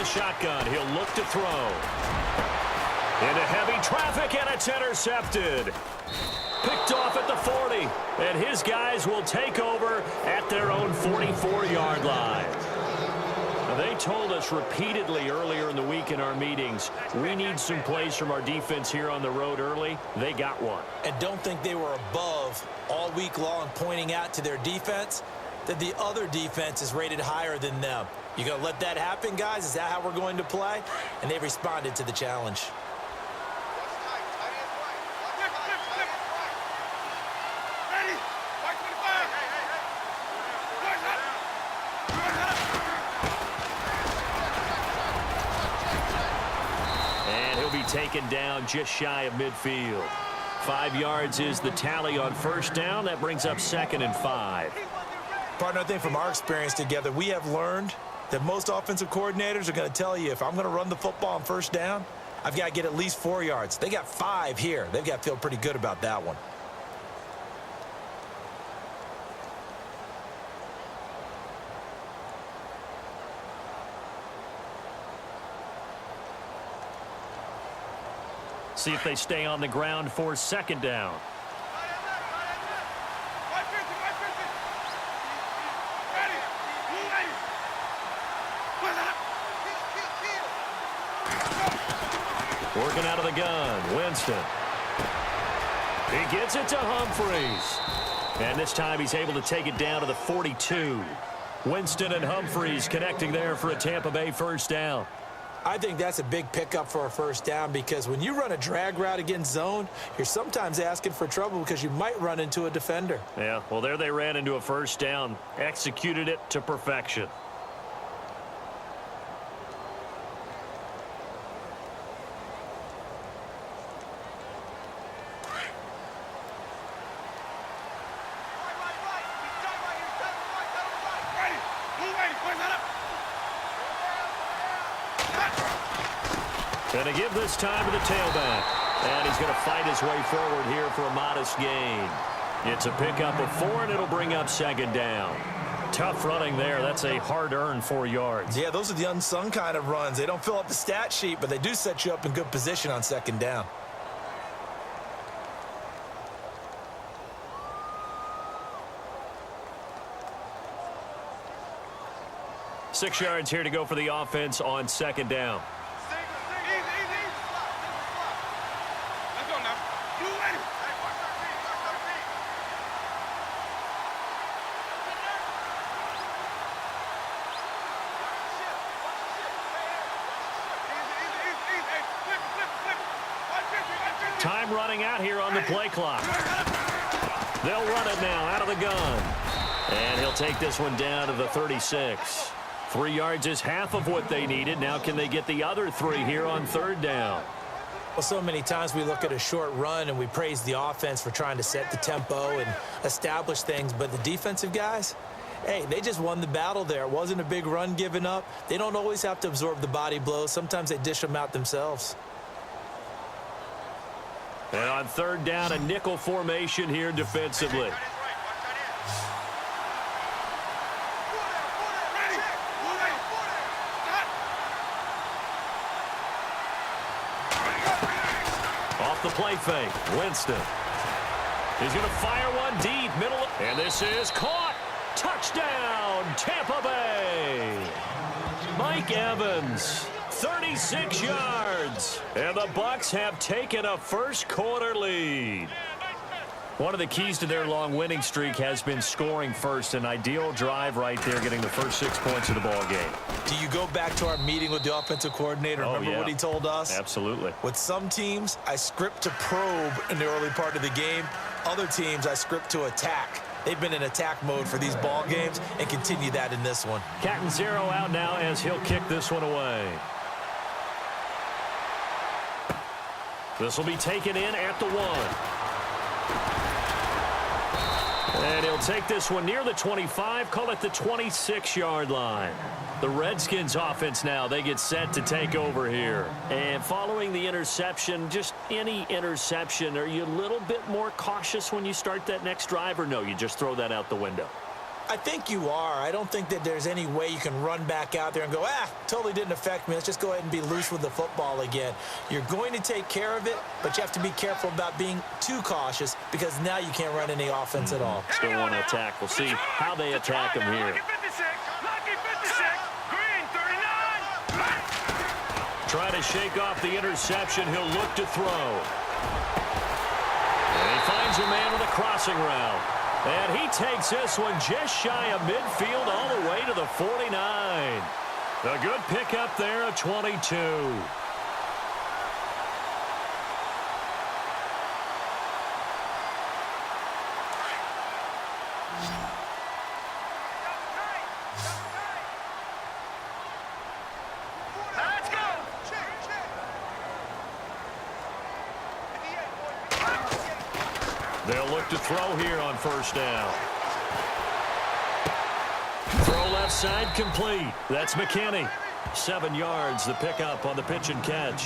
shotgun. He'll look to throw. Into heavy traffic, and it's intercepted. Picked off at the 40, and his guys will take over at their own 44-yard line. They told us repeatedly earlier in the week in our meetings, we need some plays from our defense here on the road early. They got one. And don't think they were above all week long pointing out to their defense that the other defense is rated higher than them. You going to let that happen, guys? Is that how we're going to play? And they responded to the challenge. Taken down just shy of midfield. 5 yards is the tally on first down. That brings up 2nd and 5. Partner, I think from our experience together, we have learned that most offensive coordinators are going to tell you, if I'm going to run the football on first down, I've got to get at least 4 yards. They got 5 here. They've got to feel pretty good about that one. See if they stay on the ground for 2nd down. Working out of the gun, Winston. He gets it to Humphreys. And this time he's able to take it down to the 42. Winston and Humphreys connecting there for a Tampa Bay first down. I think that's a big pickup for a first down, because when you run a drag route against zone, you're sometimes asking for trouble because you might run into a defender. Yeah, well, there they ran into a first down, executed it to perfection. Going to give this time to the tailback. And he's going to fight his way forward here for a modest gain. It's a pickup of 4, and it'll bring up 2nd down. Tough running there. That's a hard-earned 4 yards. Yeah, those are the unsung kind of runs. They don't fill up the stat sheet, but they do set you up in good position on 2nd down. Six yards here to go for the offense on 2nd down. Time running out here on the play clock. They'll run it now out of the gun. And he'll take this one down to the 36. 3 yards is half of what they needed. Now can they get the other 3 here on 3rd down? Well, so many times we look at a short run and we praise the offense for trying to set the tempo and establish things. But the defensive guys, hey, they just won the battle there. It wasn't a big run given up. They don't always have to absorb the body blows. Sometimes they dish them out themselves. And on 3rd down, a nickel formation here defensively. Off the play fake, Winston. He's going to fire one deep, middle. And this is caught. Touchdown, Tampa Bay. Mike Evans. 36 yards. And the Bucs have taken a first-quarter lead. One of the keys to their long winning streak has been scoring first. An ideal drive right there, getting the first 6 points of the ball game. Do you go back to our meeting with the offensive coordinator? Remember what he told us? Absolutely. With some teams, I script to probe in the early part of the game. Other teams, I script to attack. They've been in attack mode for these ball games and continue that in this one. Catanzaro out now as he'll kick this one away. This will be taken in at the 1. And he'll take this one near the 25, call it the 26-yard line. The Redskins offense now, they get set to take over here. And following the interception, just any interception, are you a little bit more cautious when you start that next drive, or no, you just throw that out the window? I think you are. I don't think that there's any way you can run back out there and go, totally didn't affect me. Let's just go ahead and be loose with the football again. You're going to take care of it, but you have to be careful about being too cautious because now you can't run any offense at all. Still want to attack. We'll see how they attack him here. Try to shake off the interception. He'll look to throw. And he finds a man with a crossing route. And he takes this one just shy of midfield all the way to the 49. A good pickup there at 22. They'll look to throw here on first down. Throw left side complete. That's McKinney. 7 yards, the pickup on the pitch and catch.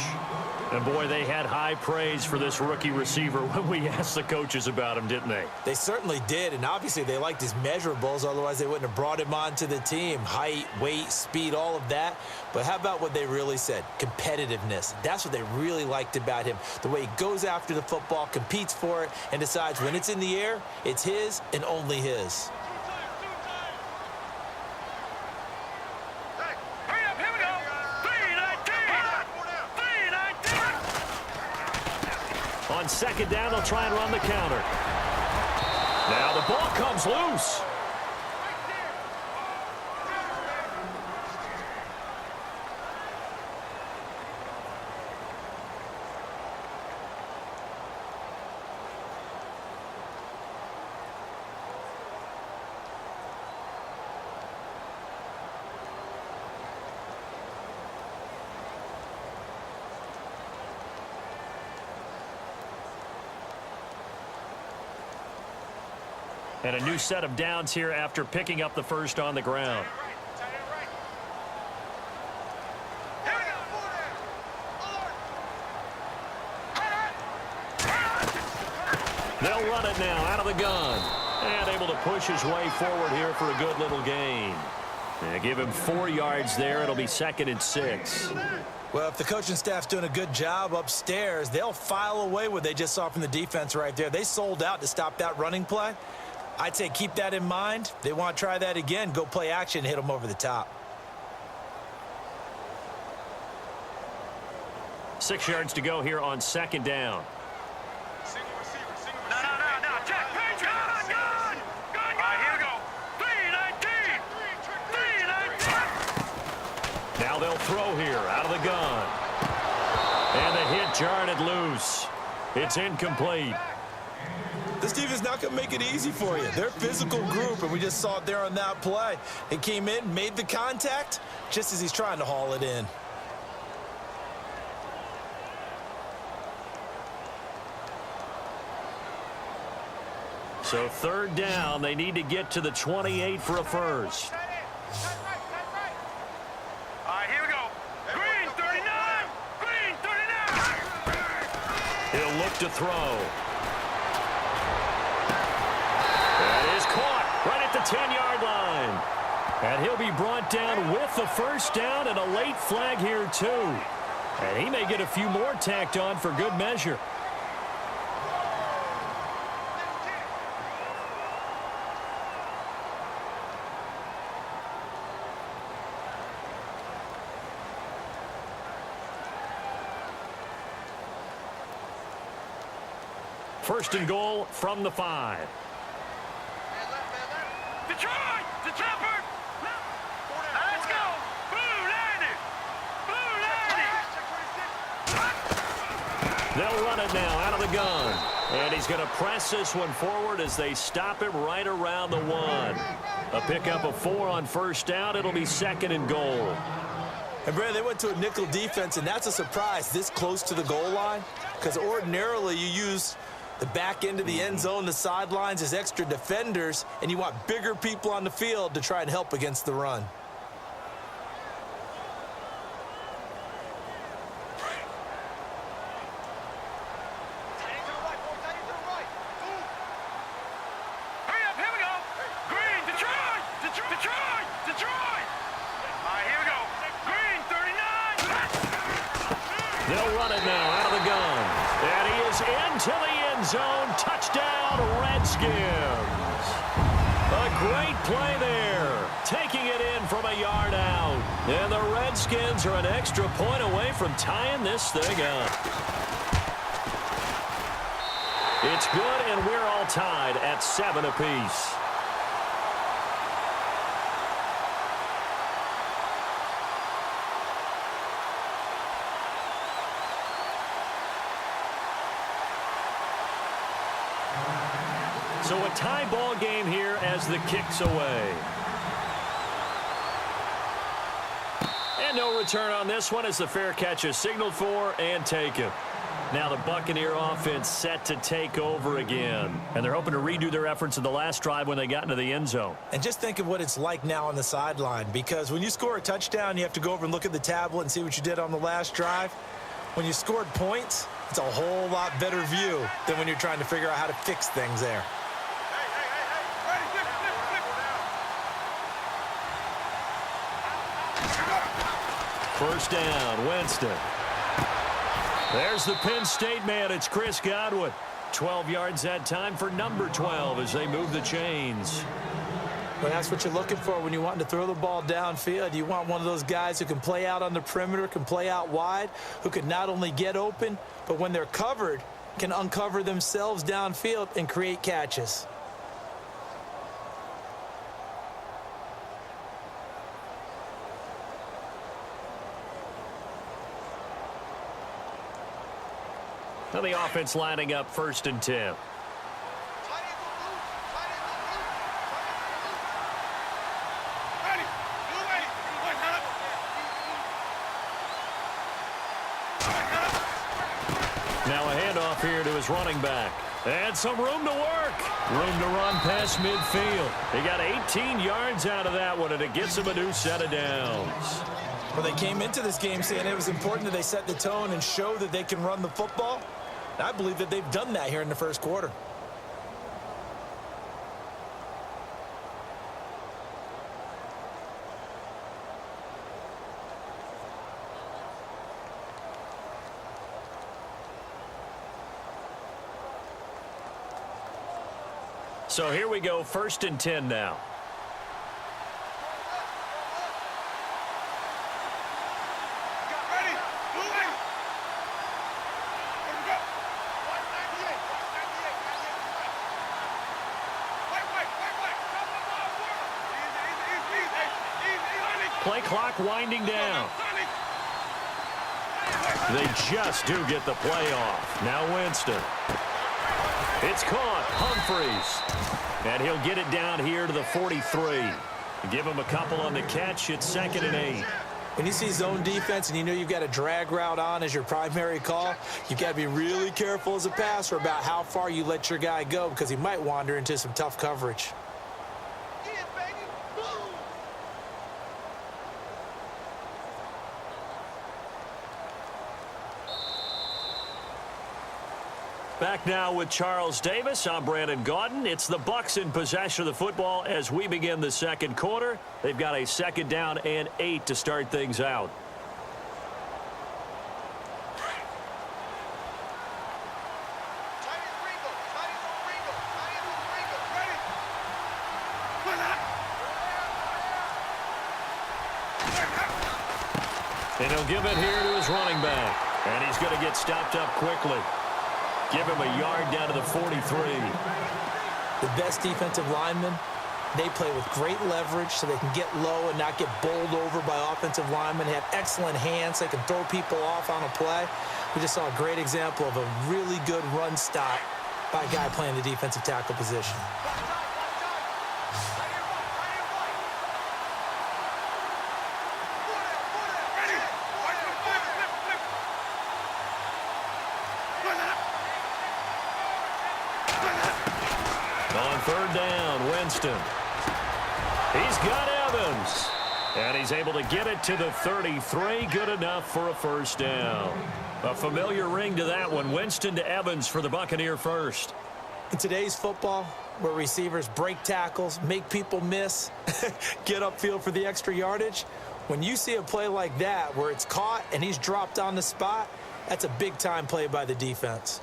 And, boy, they had high praise for this rookie receiver when we asked the coaches about him, didn't they? They certainly did, and obviously they liked his measurables. Otherwise, they wouldn't have brought him onto the team. Height, weight, speed, all of that. But how about what they really said? Competitiveness. That's what they really liked about him. The way he goes after the football, competes for it, and decides when it's in the air, it's his and only his. On second down, they'll try and run the counter. Now the ball comes loose. And a new set of downs here after picking up the first on the ground. They'll run it now out of the gun. And able to push his way forward here for a good little gain. And give him 4 yards there. It'll be 2nd and 6. Well, if the coaching staff's doing a good job upstairs, they'll file away what they just saw from the defense right there. They sold out to stop that running play. I'd say keep that in mind. They want to try that again. Go play action, hit them over the top. 6 yards to go here on second down. Now they'll throw here out of the gun. And the hit jarred it loose. It's incomplete. This defense is not going to make it easy for you. They're a physical group, and we just saw it there on that play. It came in, made the contact, just as he's trying to haul it in. So third down, they need to get to the 28 for a first. Here we go. Green 39. Green 39. He'll look to throw. That is caught right at the 10-yard line. And he'll be brought down with the first down and a late flag here too. And he may get a few more tacked on for good measure. First and goal from the 5. Detroit! The chopper! Let's go! Blue landed! Blue landed! They'll run it now out of the gun. And he's going to press this one forward as they stop him right around the 1. A pickup of 4 on first down. It'll be 2nd and goal. And, Brad, they went to a nickel defense, and that's a surprise this close to the goal line because ordinarily you use the back end of the end zone, the sidelines as extra defenders, and you want bigger people on the field to try and help against the run. Hurry up, here we go! Green, Detroit! They'll run it now out of the gun. And he is into the end zone. Touchdown, Redskins. A great play there. Taking it in from a yard out. And the Redskins are an extra point away from tying this thing up. It's good, and we're all tied at 7 apiece. So a tie ball game here as the kick's away. And no return on this one as the fair catch is signaled for and taken. Now the Buccaneer offense set to take over again. And they're hoping to redo their efforts in the last drive when they got into the end zone. And just think of what it's like now on the sideline, because when you score a touchdown, you have to go over and look at the tablet and see what you did on the last drive. When you scored points, it's a whole lot better view than when you're trying to figure out how to fix things there. First down, Winston. There's the Penn State man. It's Chris Godwin. 12 yards that time for number 12 as they move the chains. Well, that's what you're looking for when you want to throw the ball downfield. You want one of those guys who can play out on the perimeter, can play out wide, who can not only get open, but when they're covered, can uncover themselves downfield and create catches. Now the offense lining up 1st and 10. Now a handoff here to his running back. And some room to work. Room to run past midfield. He got 18 yards out of that one, and it gets him a new set of downs. Well, they came into this game saying it was important that they set the tone and show that they can run the football. I believe that they've done that here in the first quarter. So here we go, 1st and 10 now. Play clock winding down. They just do get the play off. Now Winston. It's caught. Humphreys. And he'll get it down here to the 43. Give him a couple on the catch. It's 2nd and 8. When you see zone defense and you know you've got a drag route on as your primary call, you've got to be really careful as a passer about how far you let your guy go because he might wander into some tough coverage. Back now with Charles Davis. I'm Brandon Gaudin. It's the Bucs in possession of the football as we begin the second quarter. They've got a 2nd down and 8 to start things out. And he'll give it here to his running back. And he's going to get stopped up quickly. Give him a yard down to the 43. The best defensive linemen, they play with great leverage so they can get low and not get bowled over by offensive linemen. They have excellent hands. They can throw people off on a play. We just saw a great example of a really good run stop by a guy playing the defensive tackle position. On 3rd down, Winston. He's got Evans. And he's able to get it to the 33. Good enough for a 1st down. A familiar ring to that one. Winston to Evans for the Buccaneer first. In today's football, where receivers break tackles, make people miss, get upfield for the extra yardage, when you see a play like that where it's caught and he's dropped on the spot, That's a big-time play by the defense.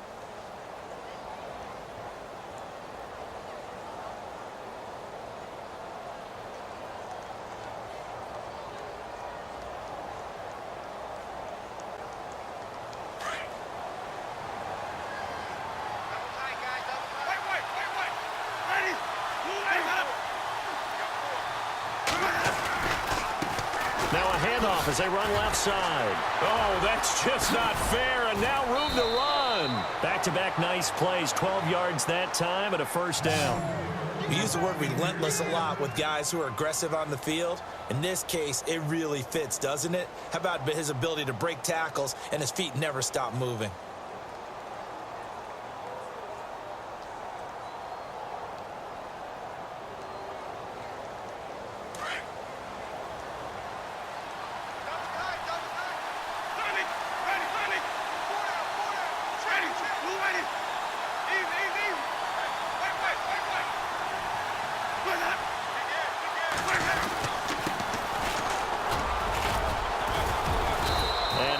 Now a handoff as they run left side. Oh, that's just not fair, and now room to run. Back-to-back nice plays, 12 yards that time and a first down. We use the word relentless a lot with guys who are aggressive on the field. In this case, it really fits, doesn't it? How about his ability to break tackles and his feet never stop moving?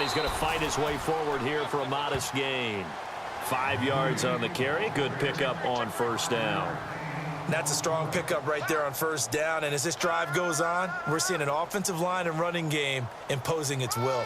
He's going to fight his way forward here for a modest gain. 5 yards on the carry. Good pickup on first down. That's a strong pickup right there on first down. And as this drive goes on, we're seeing an offensive line and running game imposing its will.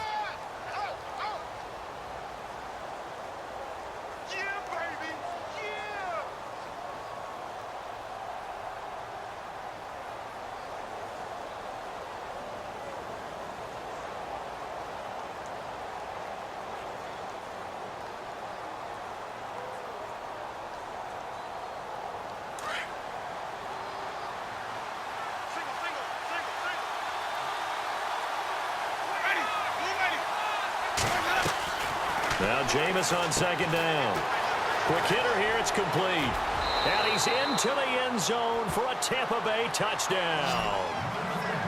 Now Jameis on second down. Quick hitter here, it's complete. And he's into the end zone for a Tampa Bay touchdown.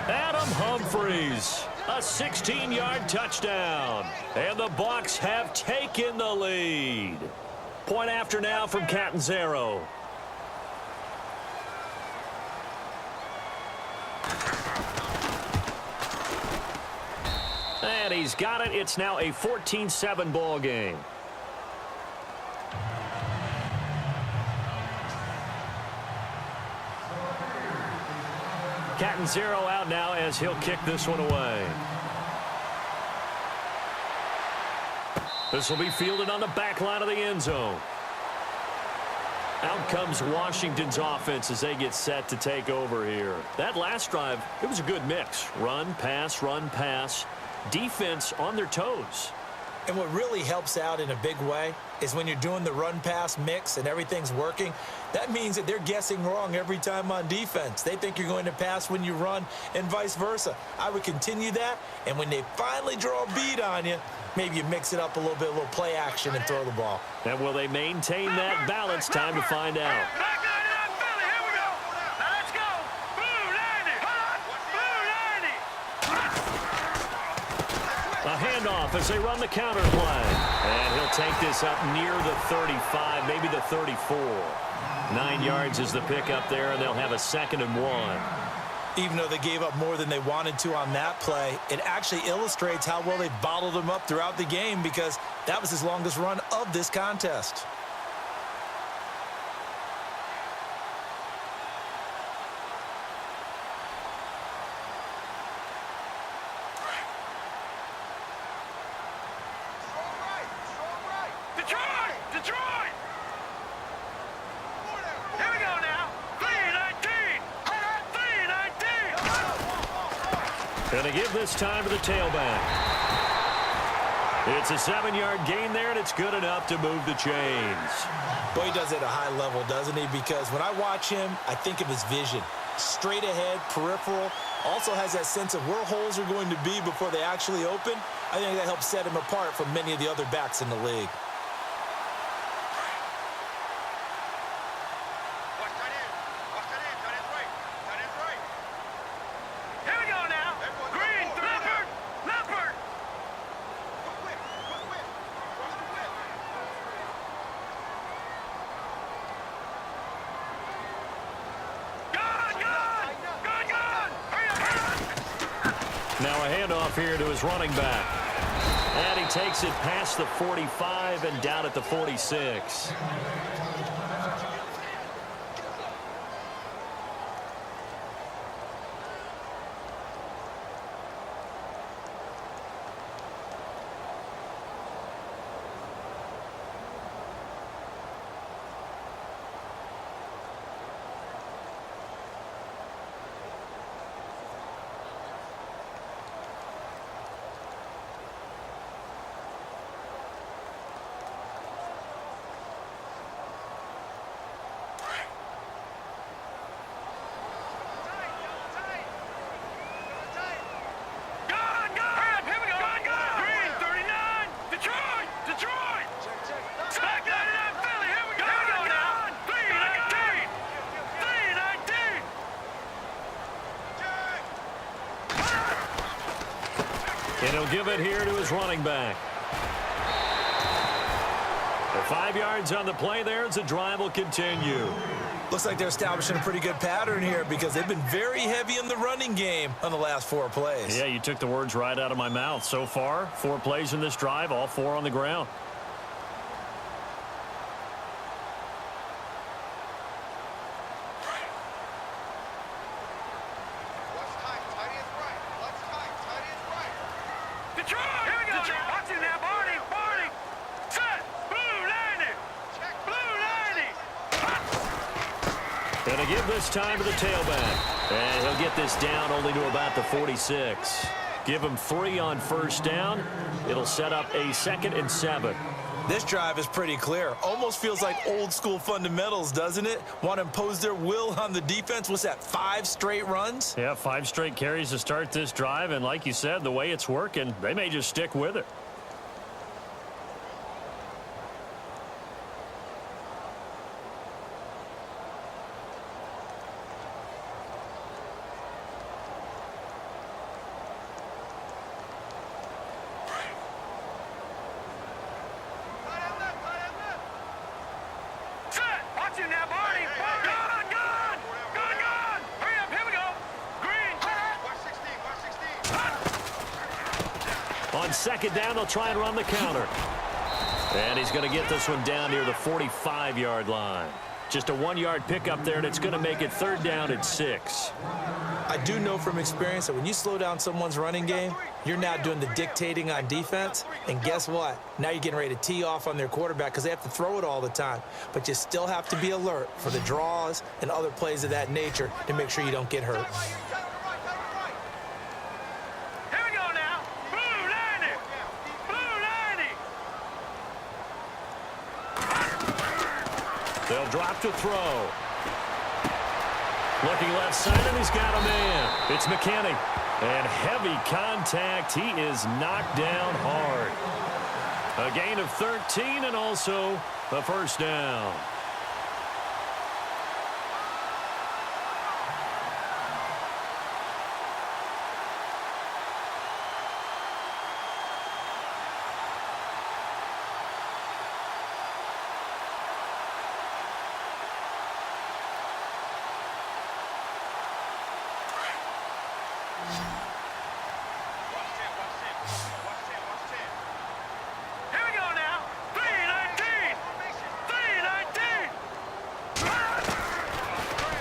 Adam Humphries, a 16-yard touchdown. And the Bucs have taken the lead. Point after now from Catanzaro. And he's got it. It's now a 14-7 ball game. Catanzaro out now as he'll kick this one away. This will be fielded on the back line of the end zone. Out comes Washington's offense as they get set to take over here. That last drive, it was a good mix. Run, pass, defense on their toes. And what really helps out in a big way is when you're doing the run-pass mix and everything's working, that means that they're guessing wrong every time on defense. They think you're going to pass when you run and vice versa. I would continue that, and when they finally draw a beat on you, maybe you mix it up a little little play action and throw the ball. And will they maintain that balance? Time to find out. A handoff as they run the counter play. And he'll take this up near the 35, maybe the 34. 9 yards is the pickup there, and they'll have a 2nd and 1. Even though they gave up more than they wanted to on that play, it actually illustrates how well they bottled them up throughout the game because that was his longest run of this contest. Going to give this time to the tailback. It's a 7-yard gain there, and it's good enough to move the chains. Boy, he does it at a high level, doesn't he? Because when I watch him, I think of his vision. Straight ahead, peripheral, also has that sense of where holes are going to be before they actually open. I think that helps set him apart from many of the other backs in the league. Now a handoff here to his running back. And he takes it past the 45 and down at the 46. And he'll give it here to his running back. The 5 yards on the play there as the drive will continue. Looks like they're establishing a pretty good pattern here because they've been very heavy in the running game on the last 4 plays. Yeah, you took the words right out of my mouth. So far, 4 plays in this drive, all 4 on the ground. And a give this time to the tailback. And he'll get this down only to about the 46. Give him 3 on first down. It'll set up a 2nd and 7. This drive is pretty clear. Almost feels like old school fundamentals, doesn't it? Want to impose their will on the defense. What's that, 5 straight runs? Yeah, 5 straight carries to start this drive. And like you said, the way it's working, they may just stick with it. On 2nd down, they'll try and run the counter. And he's going to get this one down near the 45-yard line. Just a 1-yard pickup there, and it's going to make it 3rd down and 6. I do know from experience that when you slow down someone's running game, you're now doing the dictating on defense. And guess what? Now you're getting ready to tee off on their quarterback because they have to throw it all the time. But you still have to be alert for the draws and other plays of that nature to make sure you don't get hurt. They'll drop to throw. Looking left side, and he's got a man. It's McKinney. And heavy contact. He is knocked down hard. A gain of 13 and also a first down.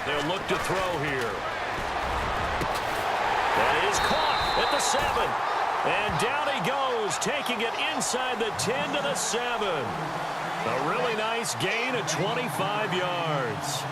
They'll look to throw here. That is caught at the 7. And down he goes, taking it inside the 10 to the 7. A really nice gain of 25 yards.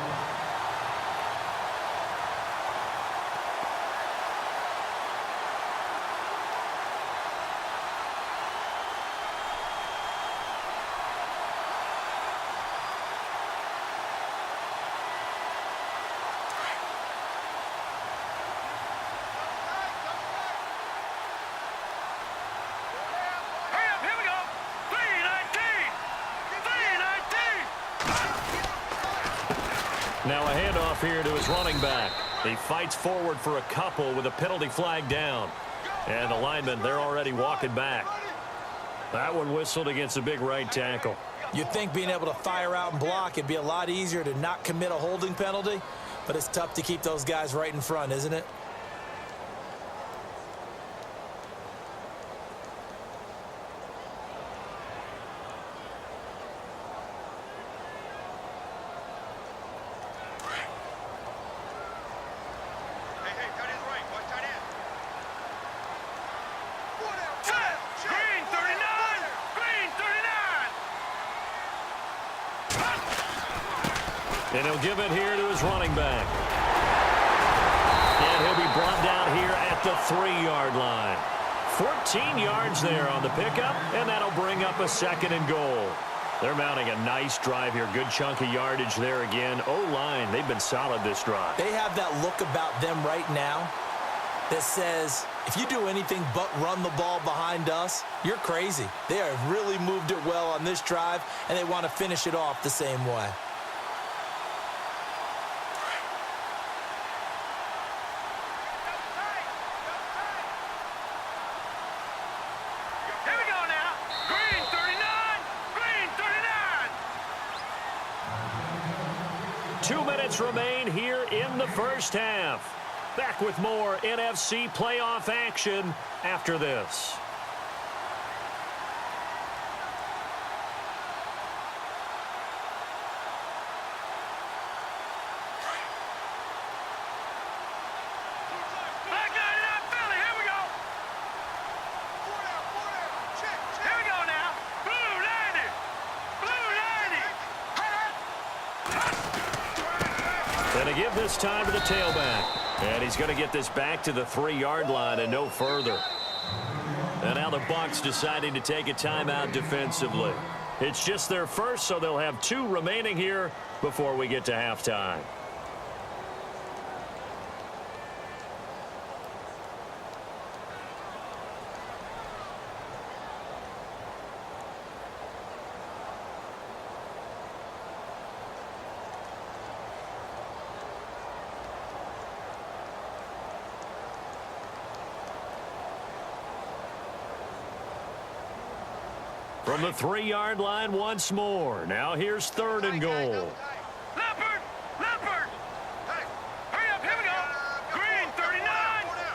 Now a handoff here to his running back. He fights forward for a couple with a penalty flag down. And the linemen, they're already walking back. That one whistled against a big right tackle. You'd think being able to fire out and block, it'd be a lot easier to not commit a holding penalty. But it's tough to keep those guys right in front, isn't it? And he'll give it here to his running back. And he'll be brought down here at the 3-yard line. 14 yards there on the pickup, and that'll bring up a 2nd and goal. They're mounting a nice drive here. Good chunk of yardage there again. O-line, they've been solid this drive. They have that look about them right now that says, if you do anything but run the ball behind us, you're crazy. They have really moved it well on this drive, and they want to finish it off the same way. Here we go now. Green 39. Green 39. 2 minutes remain here in the first half. Back with more NFC playoff action after this. Back line it up, Philly. Here we go. Here we go now. Blue 90. Blue 90. And to give this time to the tailback. And he's going to get this back to the 3-yard line and no further. And now the Bucs deciding to take a timeout defensively. It's just their first, so they'll have 2 remaining here before we get to halftime. From the 3-yard line once more. Now here's 3rd and goal. Leopard. Leopard. Hurry up. Here we go. Green 39.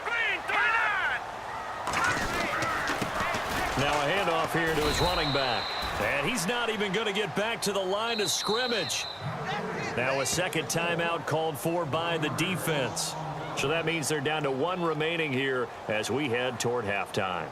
Green 39. Now a handoff here to his running back. And he's not even going to get back to the line of scrimmage. Now a 2nd timeout called for by the defense. So that means they're down to 1 remaining here as we head toward halftime.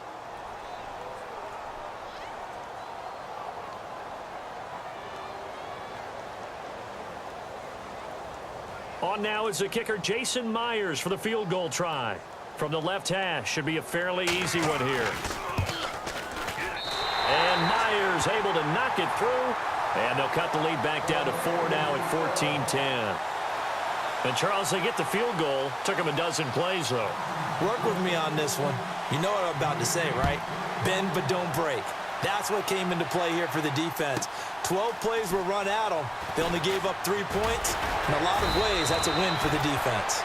On now is the kicker, Jason Myers, for the field goal try. From the left hash, should be a fairly easy one here. And Myers able to knock it through. And they'll cut the lead back down to 4 now at 14-10. And Charles, they get the field goal. Took him a dozen plays, though. Work with me on this one. You know what I'm about to say, right? Bend but don't break. That's what came into play here for the defense. 12 plays were run at them. They only gave up 3 points. In a lot of ways, that's a win for the defense.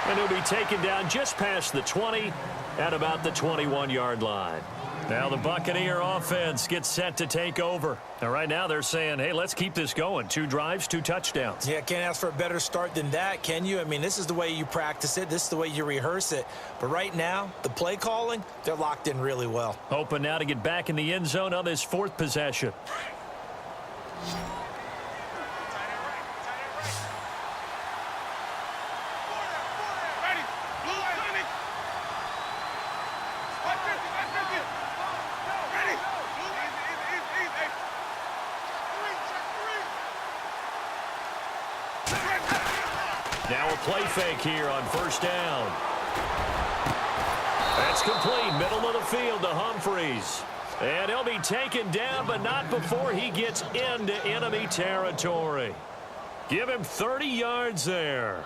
And he'll be taken down just past the 20 at about the 21-yard line. Now the Buccaneer offense gets set to take over. And right now they're saying, hey, let's keep this going. 2 drives, 2 touchdowns. Yeah, can't ask for a better start than that, can you? I mean, this is the way you practice it. This is the way you rehearse it. But right now, the play calling, they're locked in really well. Hoping now to get back in the end zone on this 4th possession. Now a play fake here on 1st down. That's complete, middle of the field to Humphries. And he'll be taken down, but not before he gets into enemy territory. Give him 30 yards there.